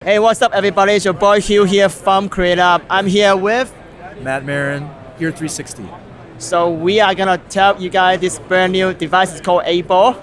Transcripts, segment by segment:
Hey, what's up, everybody? It's your boy Hugh here from CreateUp. I'm here with. Matt Marrin, HEAR360. So we are gonna tell you guys this brand new device is called 8ball.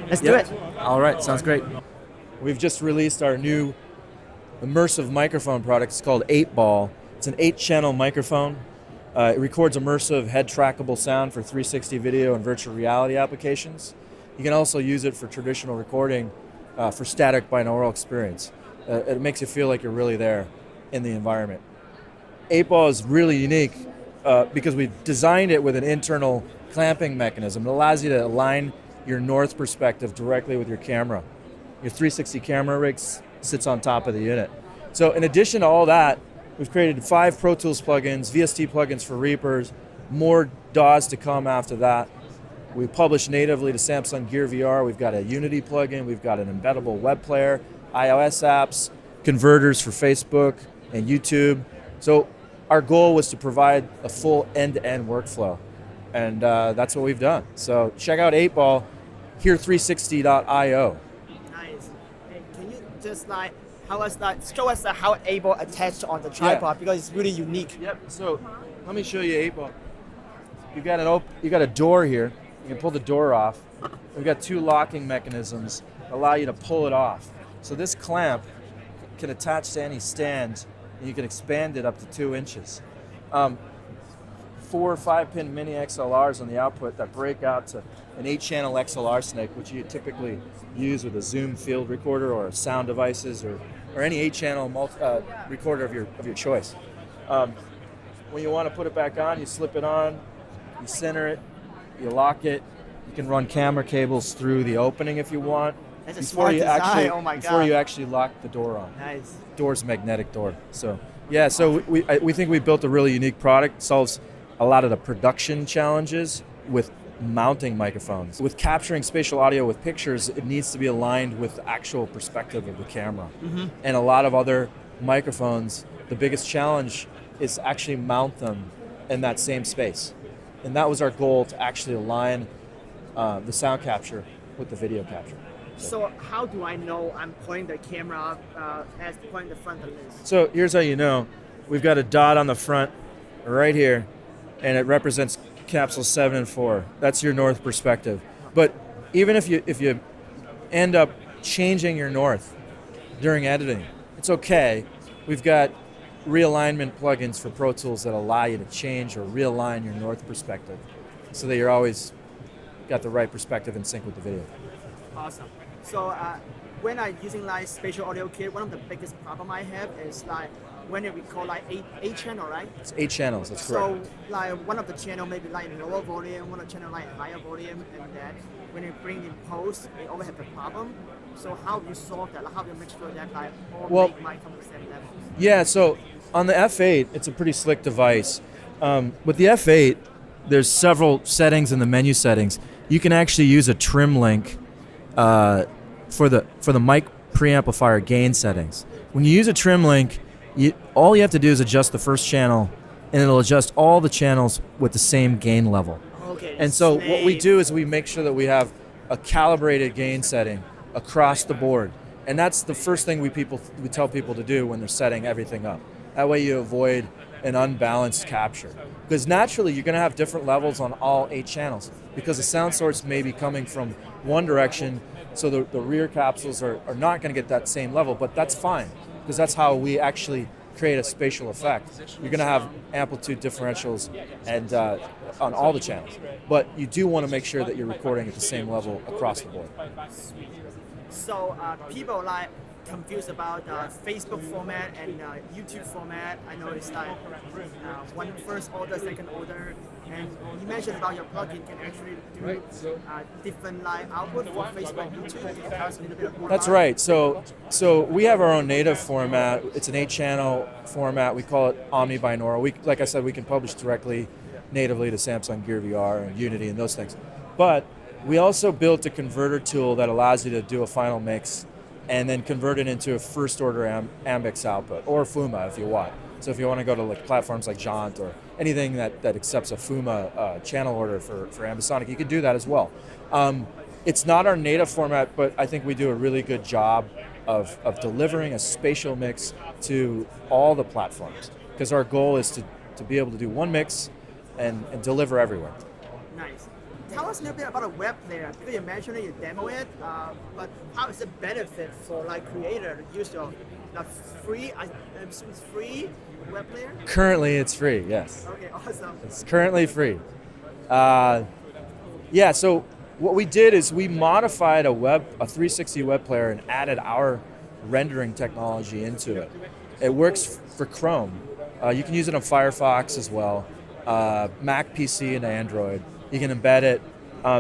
Let's do it. All right, sounds great. We've just released our new immersive microphone product. It's called 8ball. It's an 8-channel microphone. It records immersive head trackable sound for 360 video and virtual reality applications. You can also use it for traditional recording for static binaural experience. It makes you feel like you're really there in the environment. 8ball is really unique because we designed it with an internal clamping mechanism. It allows you to align your north perspective directly with your camera. Your 360 camera rig sits on top of the unit. So in addition to all that, we've created 5 Pro Tools plugins, VST plugins for Reapers, more DAWs to come after that. We publish natively to Samsung Gear VR. We've got a Unity plugin. We've got an embeddable web player, iOS apps, converters for Facebook and YouTube. So our goal was to provide a full end-to-end workflow, and that's what we've done. So check out 8ball, HEAR360.io. Nice. Hey, can you just show us how 8ball attached on the tripod because it's really unique. Yep. So let me show you 8ball. You got a door here. You can pull the door off. We've got 2 locking mechanisms that allow you to pull it off. So this clamp can attach to any stand, and you can expand it up to 2 inches. 4 or 5-pin mini XLRs on the output that break out to an 8-channel XLR snake, which you typically use with a Zoom field recorder or sound devices or any 8-channel recorder of your choice. When you want to put it back on, you slip it on, you center it, you lock it. You can run camera cables through the opening if you want. That's a smart design. Oh my God. Before you actually lock the door on. Nice. Door's a magnetic door. So yeah, so we think we built a really unique product. It solves a lot of the production challenges with mounting microphones. With capturing spatial audio with pictures, it needs to be aligned with the actual perspective of the camera. Mm-hmm. And a lot of other microphones, the biggest challenge is to actually mount them in that same space. And that was our goal, to actually align the sound capture with the video capture. So how do I know I'm pointing the camera as pointing the front of the lens? So here's how you know. We've got a dot on the front right here, and it represents capsules 7 and 4. That's your north perspective. But even if you end up changing your north during editing, it's okay. We've got realignment plugins for Pro Tools that allow you to change or realign your north perspective so that you're always got the right perspective in sync with the video. Awesome. So when I'm using spatial audio kit, one of the biggest problem I have is when you record 8 channel, right? It's 8 channels, that's correct. So one of the channel maybe lower volume, one of the channel higher volume, and that when you bring in post, it always have the problem. So how do you solve that? How do you make sure that all might come to the same level? Yeah, so on the F8, it's a pretty slick device. With the F8, there's several settings in the menu settings. You can actually use a trim link for the mic preamplifier gain settings. When you use a trim link, all you have to do is adjust the first channel, and it'll adjust all the channels with the same gain level. Okay. And so what we do is we make sure that we have a calibrated gain setting across the board. And that's the first thing we tell people to do when they're setting everything up. That way you avoid an unbalanced capture. Because naturally you're going to have different levels on all 8 channels because the sound source may be coming from one direction, so the rear capsules are not going to get that same level, but that's fine because that's how we actually create a spatial effect. You're going to have amplitude differentials and on all the channels, but you do want to make sure that you're recording at the same level across the board. So people confused about Facebook format and YouTube format. I know it's one first order, second order, and you mentioned about your plugin can actually do different output for Facebook, YouTube. Can you tell us a little bit more? That's right. So we have our own native format. It's an 8-channel format. We call it Omni-binaural. Like I said, we can publish directly natively to Samsung Gear VR and Unity and those things. But we also built a converter tool that allows you to do a final mix and then convert it into a first order Ambix output, or FUMA if you want. So if you want to go to platforms like Jaunt or anything that accepts a FUMA channel order for ambisonic, you can do that as well. It's not our native format, but I think we do a really good job of delivering a spatial mix to all the platforms, because our goal is to be able to do one mix and deliver everywhere. Nice. Tell us a little bit about a web player. Because you mentioned it, you demo it, but how is it benefit for like creator to use your free? I assume it's free web player. Currently, it's free. Yes. Okay, awesome. It's currently free. Yeah. So what we did is we modified a 360 web player and added our rendering technology into it. It works for Chrome. You can use it on Firefox as well, Mac, PC, and Android. You can embed it.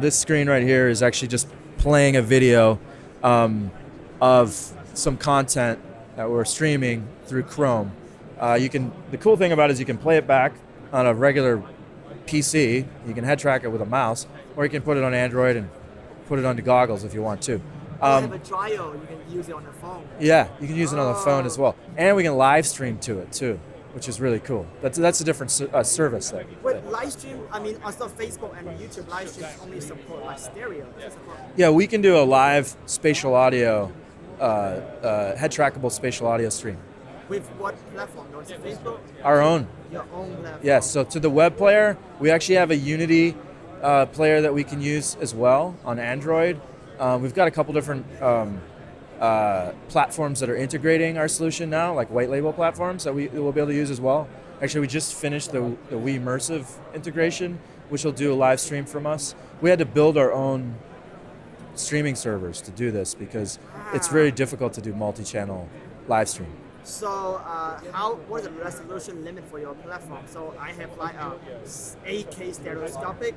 This screen right here is actually just playing a video of some content that we're streaming through Chrome. The cool thing about it is you can play it back on a regular PC. You can head track it with a mouse, or you can put it on Android and put it onto goggles if you want to. You have a trial, you can use it on the phone. Yeah, you can use it on the phone as well. And we can live stream to it too, which is really cool. That's a different service there. Wait, live stream, I mean, also Facebook and YouTube live streams only support like stereo. Yeah, we can do a live spatial audio, head trackable spatial audio stream. With what platform? No, it's Facebook? Our own. Your own platform? Yes, so to the web player, we actually have a Unity player that we can use as well on Android. We've got a couple different platforms that are integrating our solution now, like white label platforms that we'll be able to use as well. Actually, we just finished the Wii Immersive integration, which will do a live stream from us. We had to build our own streaming servers to do this because it's very difficult to do multi-channel live stream. So what is the resolution limit for your platform? So I have like a 8K stereoscopic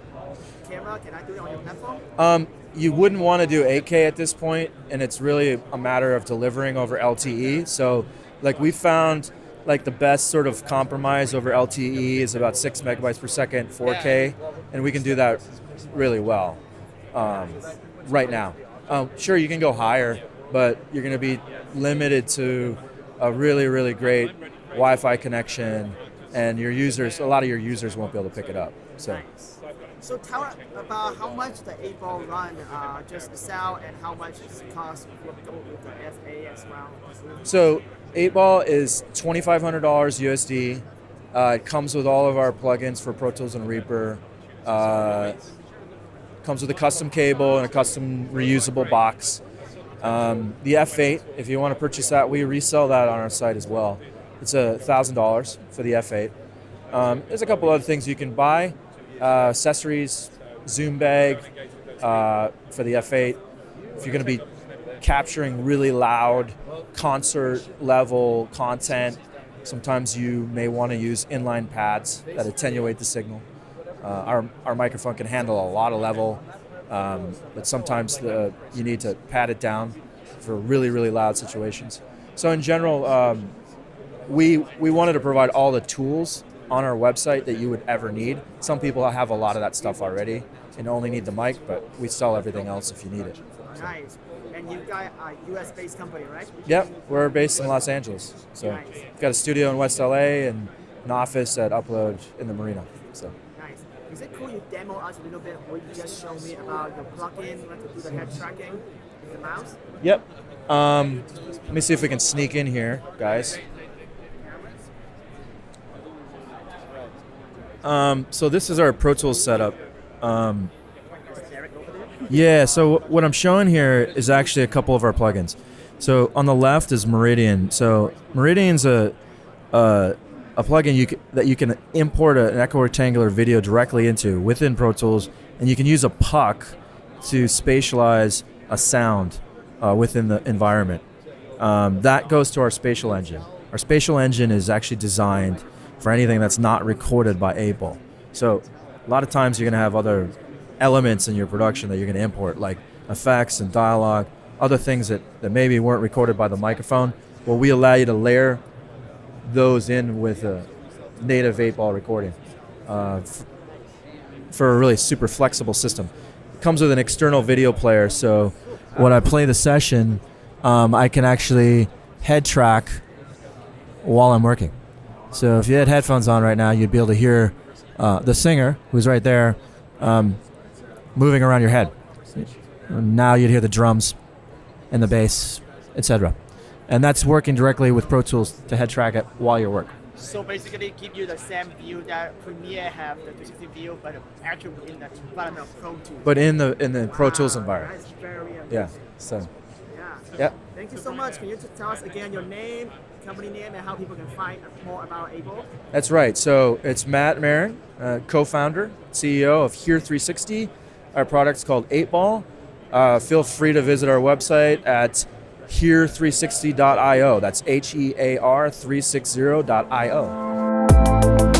camera. Can I do it on your platform? You wouldn't want to do 8K at this point, and it's really a matter of delivering over LTE. So like we found like the best sort of compromise over LTE is about 6 megabytes per second, 4K, and we can do that really well right now. Sure, you can go higher, but you're going to be limited to a really, really great Wi-Fi connection, and a lot of your users won't be able to pick it up. So, nice. So tell us about how much the 8ball run just the sell and how much it costs with the FA as well. So 8ball is $2,500 USD. It comes with all of our plugins for Pro Tools and Reaper. Comes with a custom cable and a custom reusable box. The F8, if you want to purchase that, we resell that on our site as well. It's $1,000 for the F8. There's a couple other things you can buy. Accessories, zoom bag for the F8. If you're going to be capturing really loud concert level content, sometimes you may want to use inline pads that attenuate the signal. Our microphone can handle a lot of level, but sometimes you need to pad it down for really, really loud situations. So in general, we wanted to provide all the tools on our website that you would ever need. Some people have a lot of that stuff already and only need the mic, but we sell everything else if you need it. Nice. And you guys are a US-based company, right? Yep, we're based in Los Angeles. So nice. We've got a studio in West LA and an office at Upload in the Marina. So. Nice. Is it cool you demo us a little bit or you just show me about your plugin, like to do the head tracking with the mouse? Yep. Let me see if we can sneak in here, guys. So this is our Pro Tools setup. Yeah, so what I'm showing here is actually a couple of our plugins. So on the left is Meridian. So Meridian's a plugin that you can import an equirectangular video directly into within Pro Tools, and you can use a puck to spatialize a sound within the environment. That goes to our Spatial Engine. Our Spatial Engine is actually designed for anything that's not recorded by 8ball. So a lot of times you're going to have other elements in your production that you're going to import, like effects and dialogue, other things that maybe weren't recorded by the microphone. Well, we allow you to layer those in with a native 8ball recording for a really super flexible system. It comes with an external video player, so when I play the session, I can actually head track while I'm working. So if you had headphones on right now, you'd be able to hear the singer, who's right there, moving around your head. Now you'd hear the drums and the bass etc. And that's working directly with Pro Tools to head track it while you're working. So basically, give you the same view that Premiere have, the 360 view, but actually in the environment of Pro Tools. But in the Pro Tools environment. That's very amazing. Yeah. So. Yeah. Yep. Thank you so much. Can you tell us again your name, company name, and how people can find more about 8ball? That's right. So it's Matt Marrin, co-founder, CEO of HEAR360. Our product's called 8ball. Feel free to visit our website at HEAR360.io. That's HEAR360.io.